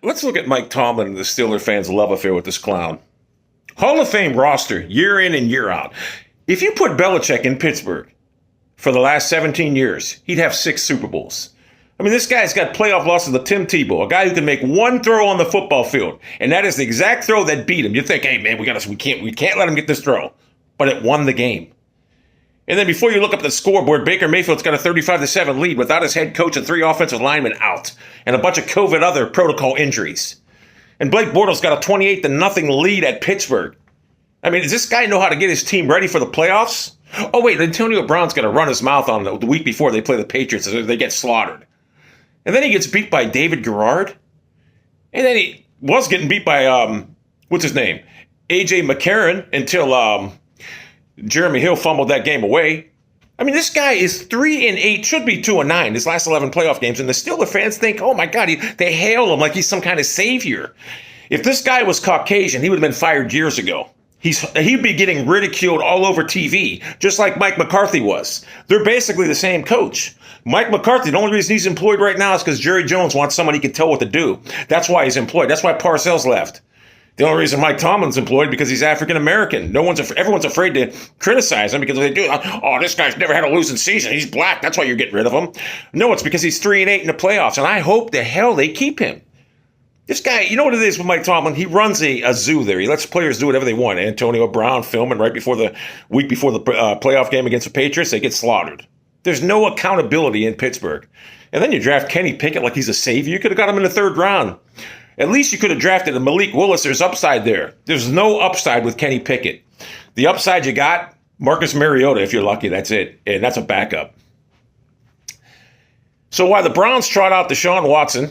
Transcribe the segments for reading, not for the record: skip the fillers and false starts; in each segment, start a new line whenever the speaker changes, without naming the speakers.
Let's look at Mike Tomlin and the Steeler fans' love affair with this clown. Hall of Fame roster, year in and year out. If you put Belichick in Pittsburgh for the last 17 years, he'd have 6 Super Bowls. I mean, this guy's got playoff losses to Tim Tebow, a guy who can make one throw on the football field, and that is the exact throw that beat him. You think, hey man, we can't let him get this throw, but it won the game. And then before you look up the scoreboard, Baker Mayfield's got a 35-7 lead without his head coach and 3 offensive linemen out, and a bunch of COVID other protocol injuries. And Blake Bortles got a 28-0 lead at Pittsburgh. I mean, does this guy know how to get his team ready for the playoffs? Oh wait, Antonio Brown's going to run his mouth on the week before they play the Patriots, so they get slaughtered. And then he gets beat by David Garrard. And then he was getting beat by, what's his name? A.J. McCarron until Jeremy Hill fumbled that game away. I mean, this guy is 3-8, should be 2-9, his last 11 playoff games. And the Steelers fans think, oh my God, they hail him like he's some kind of savior. If this guy was Caucasian, he would have been fired years ago. He'd be getting ridiculed all over TV, just like Mike McCarthy was. They're basically the same coach. Mike McCarthy, the only reason he's employed right now is because Jerry Jones wants someone he can tell what to do. That's why he's employed. That's why Parcells left. The only reason Mike Tomlin's employed because he's African American. Everyone's afraid to criticize him because they do. Oh, this guy's never had a losing season. He's black. That's why you're getting rid of him. No, it's because he's 3-8 in the playoffs, and I hope the hell they keep him. This guy, you know what it is with Mike Tomlin? He runs a zoo there. He lets players do whatever they want. Antonio Brown filming right before the week before the playoff game against the Patriots, they get slaughtered. There's no accountability in Pittsburgh. And then you draft Kenny Pickett like he's a savior. You could have got him in the 3rd round. At least you could have drafted a Malik Willis. There's upside there. There's no upside with Kenny Pickett. The upside you got, Marcus Mariota, if you're lucky, that's it. And that's a backup. So while the Browns trot out Deshaun Watson,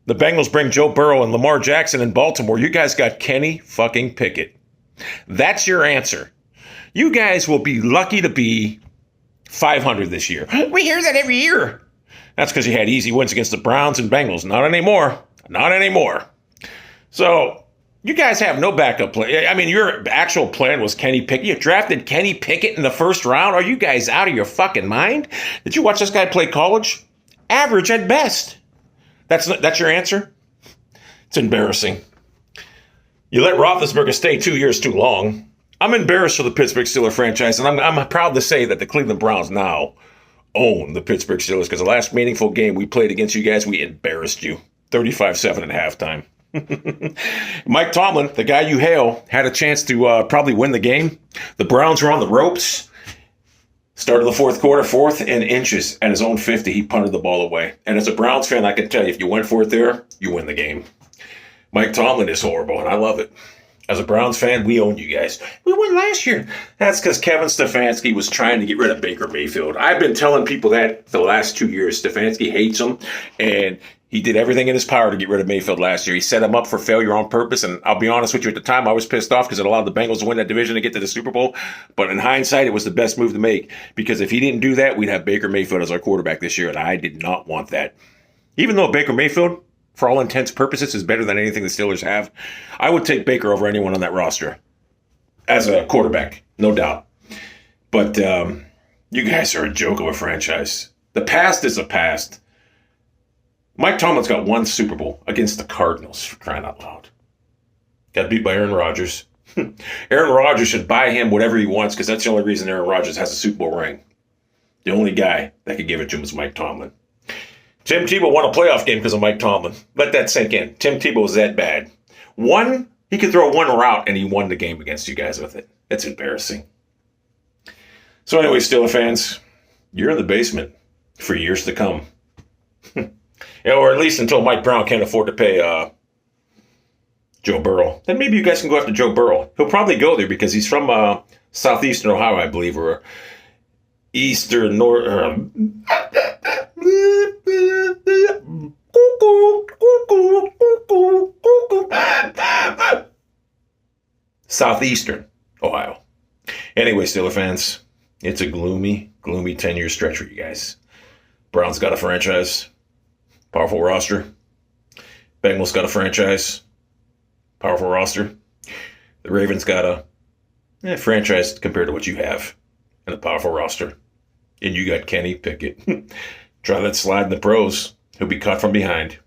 the Bengals bring Joe Burrow and Lamar Jackson in Baltimore, you guys got Kenny fucking Pickett. That's your answer. You guys will be lucky to be 500 this year. We hear that every year. That's because you had easy wins against the Browns and Bengals. Not anymore. Not anymore. So you guys have no backup plan. I mean, your actual plan was Kenny Pickett. You drafted Kenny Pickett in the 1st round. Are you guys out of your fucking mind? Did you watch this guy play college? Average at best. That's your answer? It's embarrassing. You let Roethlisberger stay 2 years too long. I'm embarrassed for the Pittsburgh Steelers franchise, and I'm proud to say that the Cleveland Browns now own the Pittsburgh Steelers because the last meaningful game we played against you guys, we embarrassed you. 35-7 at halftime. Mike Tomlin, the guy you hail, had a chance to probably win the game. The Browns were on the ropes. Started the 4th quarter, 4th and inches at his own 50. He punted the ball away. And as a Browns fan, I can tell you, if you went for it there, you win the game. Mike Tomlin is horrible, and I love it. As a Browns fan, we own you guys. We won last year. That's because Kevin Stefanski was trying to get rid of Baker Mayfield. I've been telling people that for the last 2 years. Stefanski hates him, and he did everything in his power to get rid of Mayfield last year. He set him up for failure on purpose, and I'll be honest with you, at the time, I was pissed off because it allowed the Bengals to win that division and get to the Super Bowl. But in hindsight, it was the best move to make because if he didn't do that, we'd have Baker Mayfield as our quarterback this year, and I did not want that. Even though Baker Mayfield, for all intents and purposes, is better than anything the Steelers have, I would take Baker over anyone on that roster as a quarterback, no doubt. But you guys are a joke of a franchise. The past is the past. Mike Tomlin's got 1 Super Bowl against the Cardinals, for crying out loud. Got beat by Aaron Rodgers. Aaron Rodgers should buy him whatever he wants because that's the only reason Aaron Rodgers has a Super Bowl ring. The only guy that could give it to him is Mike Tomlin. Tim Tebow won a playoff game because of Mike Tomlin. Let that sink in. Tim Tebow was that bad. He could throw 1 route and he won the game against you guys with it. It's embarrassing. So anyway, Steelers fans, you're in the basement for years to come. Or at least until Mike Brown can't afford to pay Joe Burrow. Then maybe you guys can go after Joe Burrow. He'll probably go there because he's from southeastern Ohio, I believe, or eastern north. Southeastern Ohio. Anyway, Steelers fans, it's a gloomy 10-year stretch for you guys. Browns got a franchise. Powerful roster. Bengals got a franchise. Powerful roster. The Ravens got a franchise compared to what you have. And a powerful roster. And you got Kenny Pickett. Try that slide in the pros. He'll be caught from behind.